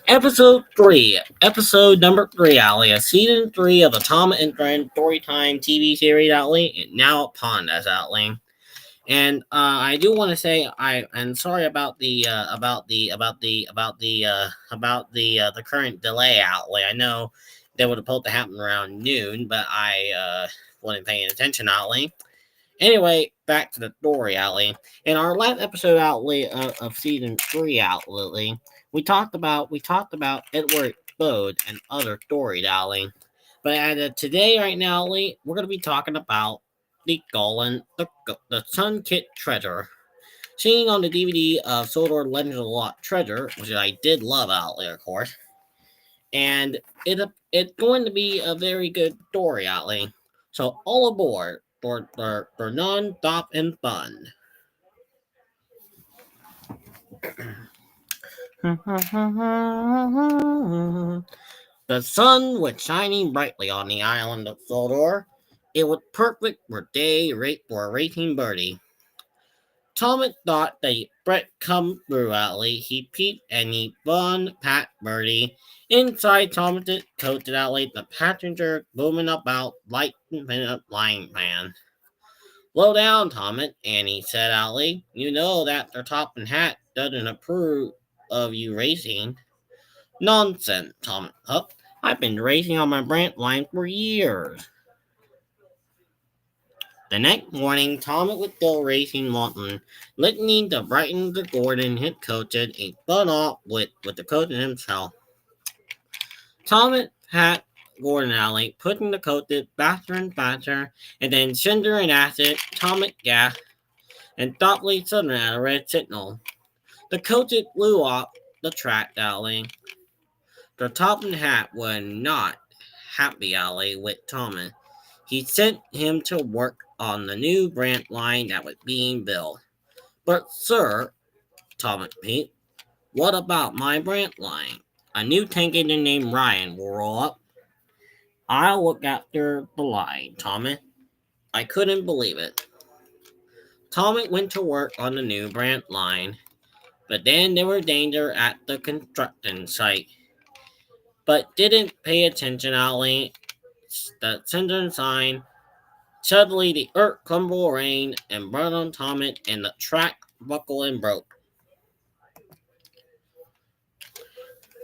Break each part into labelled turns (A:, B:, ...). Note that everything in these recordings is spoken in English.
A: Episode 3. Episode number 3, Ali. Season 3 of the Tom and Friend Storytime TV series, Ali. And now upon us, Ali. And I do want to say I'm sorry about the current delay, Ali. I know that was supposed to happen around noon, but I wasn't paying attention, Ali. Anyway, back to the story, Ali. In our last episode, Ali, of season 3, Ali, we talked about Edward Bode and other stories, Ali. But today, right now, Ali, we're gonna be talking about the Sunken treasure. Seeing on the DVD of Sodor Legends of the Lost Treasure, which I did love, Ali, of course, and it's going to be a very good story, Ali. So all aboard for non-stop and fun. The sun was shining brightly on the island of Sodor. It was perfect for for a racing birdie. Thomas thought the Brett come through alley. He peeped and he spun Pat Birdie. Inside Thomas's coach alley, the passenger booming about like a flying pan. Slow down, Thomas, Annie said outly. You know that their top and hat doesn't approve of you racing. Nonsense, Thomas huffed. I've been racing on my branch line for years. The next morning, Thomas was still racing Lawton, listening to Brighton the Gordon hit coaches and spun off with the coach himself. Thomas had Gordon alley, pushing the coaches faster and faster, and then Cinder and Acid, Thomas gasped and thoughtfully suddenly at a red signal. The coaches flew off the track alley. The top and hat were not happy alley with Thomas. He sent him to work on the new branch line that was being built. But, sir, Thomas Pete, what about my branch line? A new tank engine named Ryan will roll up. I'll look after the line, Thomas. I couldn't believe it. Thomas went to work on the new branch line, but then there was danger at the construction site. But didn't pay attention, Ollie. The sender sign. Suddenly, the earth crumbled rain and burned on Thomas, and the track buckled and broke.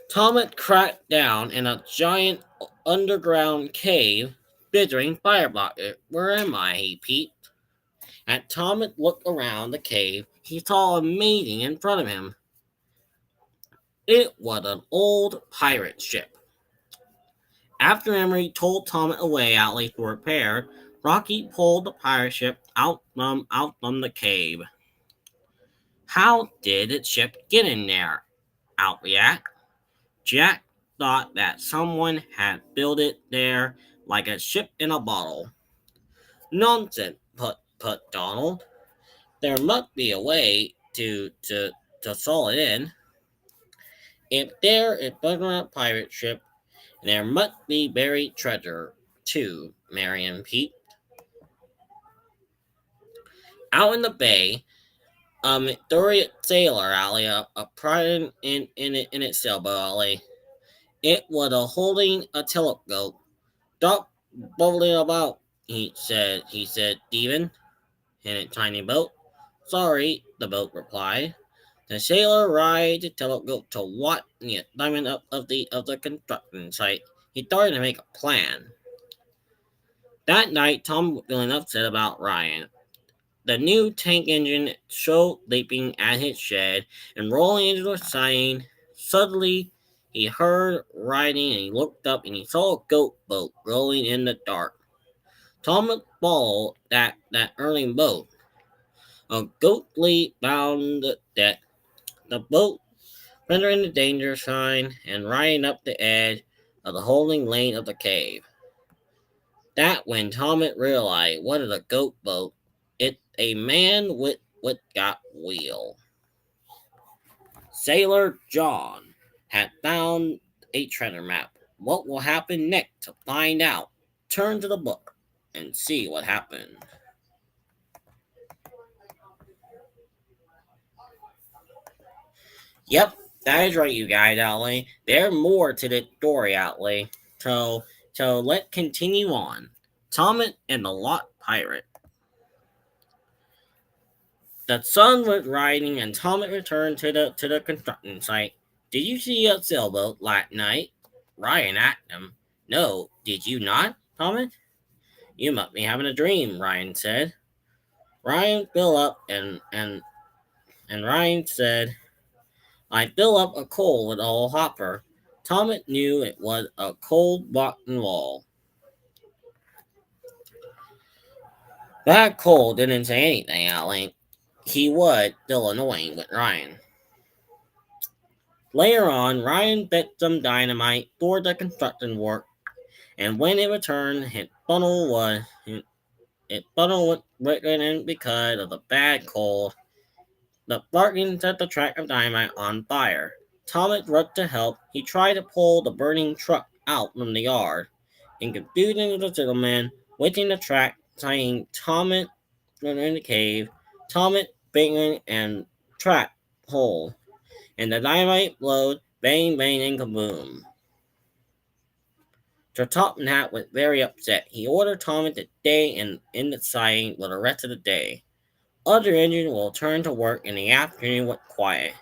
A: Thomas cracked down in a giant underground cave, bittering fireblocker. Where am I? He peeped. As Thomas looked around the cave, he saw amazing in front of him. It was an old pirate ship. After Emery told Thomas away outlet for repair, Rocky pulled the pirate ship out from the cave. How did the ship get in there? Out react. Jack thought that someone had built it there like a ship in a bottle. Nonsense, put Donald. There must be a way to saw it in. If there is a pirate ship, there must be buried treasure, too, Marion Pete. Out in the bay, a Victoria sailor alley, a pride in its sailboat alley. It was a holding a telescope. Stop bubbling about, he said, Stephen, in a tiny boat. Sorry, the boat replied. The sailor rides the telescope to watch the diamond up of the construction site. He started to make a plan. That night, Tom was feeling upset about Ryan. The new tank engine showed leaping at his shed and rolling into the siding. Suddenly, he heard riding and he looked up and he saw a goat boat rolling in the dark. Thomas followed that early boat. A goat leap bound the deck. The boat rendering the danger sign and riding up the edge of the holding lane of the cave. That when Thomas realized what is a goat boat, it's a man with got wheel. Sailor John had found a treasure map. What will happen next to find out? Turn to the book and see what happened. Yep, That is right, you guys, Outlay. There's more to the story, Outlay. So, so let's continue on. Thomas and the Lot Pirate. The sun was rising, and Thomas returned to the construction site. Did you see a sailboat last night? Ryan asked him. No, did you not, Thomas? You must be having a dream, Ryan said. Ryan filled up and Ryan said, I fill up a coal with a whole hopper. Thomas knew it was a cold rotten wall. That coal didn't say anything, Allie. He was still annoying with Ryan. Later on, Ryan bit some dynamite for the construction work, and when it returned, his funnel was written because of the bad coal. The bargain set the track of dynamite on fire. Thomas rushed to help. He tried to pull the burning truck out from the yard. In confusion, the signalman within the track, saying Thomas was in the cave. Thomas banging and track hole, and the dynamite blowed bang bang and kaboom. The top hat was very upset. He ordered Thomas to stay in the siding for the rest of the day. Other engines will turn to work in the afternoon with quiet.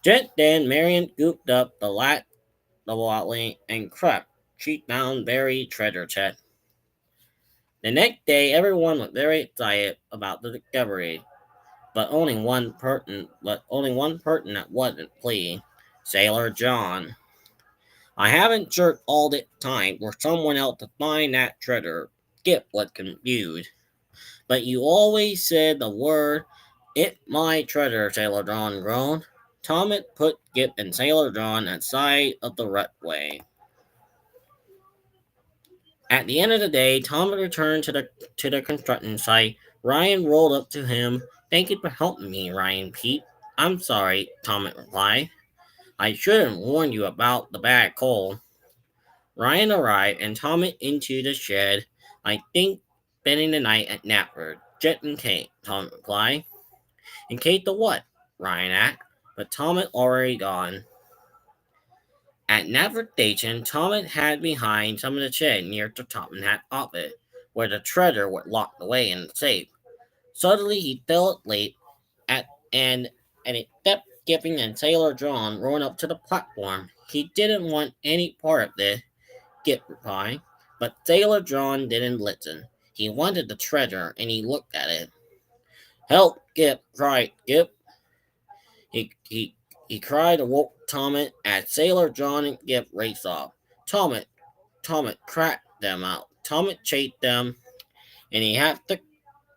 A: Just then, Marion scooped up the Watley and crept. She found buried treasure chest. The next day, everyone was very excited about the discovery, but only one person that wasn't pleased. Sailor John. I haven't searched all this time for someone else to find that treasure. Skip was confused. But you always said the word, it's my treasure, Sailor John groaned. Thomas put Skip and Sailor John at side of the runway. At the end of the day, Thomas returned to the construction site. Ryan rolled up to him. Thank you for helping me, Ryan Pete. I'm sorry, Thomas replied. I should have warned you about the bad coal. Ryan arrived and Thomas into the shed. I think spending the night at Knapford. Jet and Kate, Thomas replied. In case of what? Ryan asked. But Thomas already gone. At Knapford Station, Thomas had behind some of the shed near the Topham Hat office, where the treasure was locked away in the safe. Suddenly he felt late at and it kept skipping and Sailor John rowing up to the platform. He didn't want any part of this, Skip replied. But Sailor John didn't listen. He wanted the treasure and he looked at it. Help, Skip, cried Skip. He cried and woke Thomas as Sailor John and Skip raced off. Thomas, Thomas cracked them out. Thomas chased them, and he have to,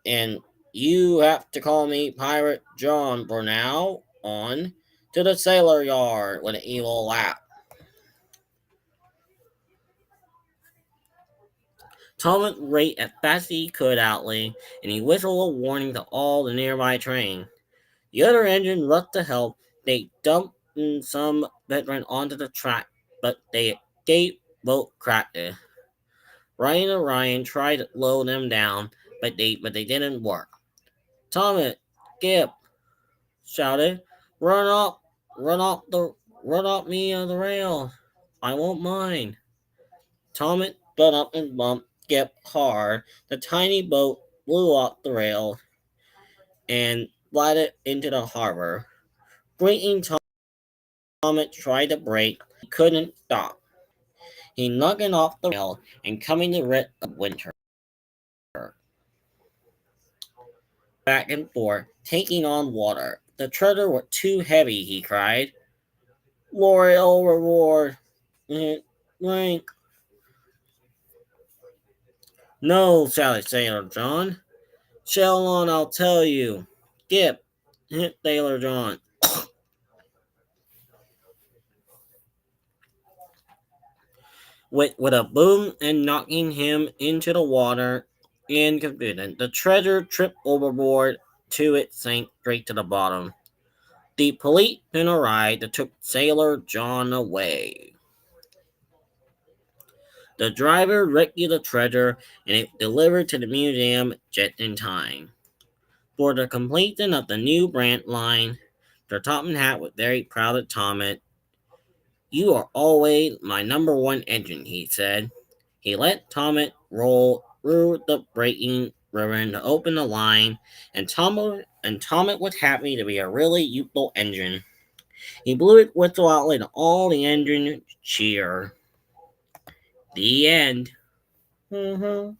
A: and you have to call me Pirate John for now on to the sailor yard with an evil laugh. Thomas raced as fast as he could outly, and he whistled a warning to all the nearby train. The other engine rushed to help. They dumped some veteran onto the track, but they escaped both crashes. Ryan and Ryan tried to slow them down, but they didn't work. Thomas, Skip, shouted, "Run up, run up the, run up me on the rail. I won't mind." Thomas spun up and bumped Skip hard. The tiny boat blew off the rail and glided into the harbor. Breaking Thomas tried to brake, he couldn't stop. He knocked off the rail and coming to rid of winter. Back and forth, taking on water. The treasure was too heavy, he cried. L'Oreal reward. Link. No, shouted Sailor John. Sail on, I'll tell you. Skip, hit Sailor John. With a boom and knocking him into the water in confusion. The treasure tripped overboard to it sank straight to the bottom. The police then arrived and took Sailor John away. The driver rescued the treasure and it was delivered to the museum just in time. For the completion of the new brand line, The top hat was very proud of Tomet. "You are always my number one engine," he said. He let Tomet roll through the braking ribbon to open the line, and Tomet was happy to be a really useful engine. He blew his whistle out and all the engine cheer. The end. Mm-hmm.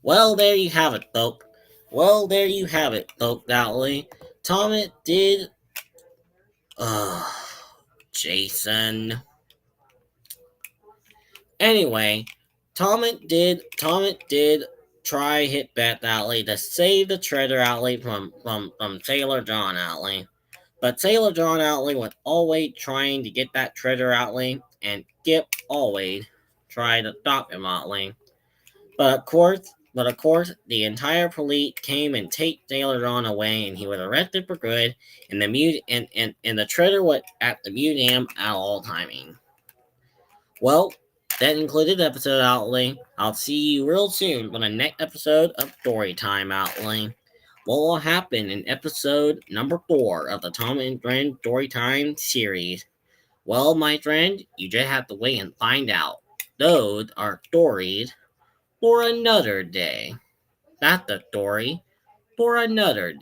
A: Well, there you have it, folks. Well, there you have it, folks. Outly, Tomet did. Ugh, Jason. Anyway, Tomet did try hit Beth Alley to save the treasure alley from Sailor John Alley. But Sailor John Alley was always trying to get that treasure alley, and Skip always tried to stop him alley. But of course, the entire police came and take Sailor John away, and he was arrested for good. And the treasure was at the museum at all timing. Well, that included episode Outlay. I'll see you real soon for the next episode of Storytime Outlay. What will happen in episode number 4 of the Tom and Friend Storytime series? Well, my friend, you just have to wait and find out. Those are stories for another day. That's the story for another day.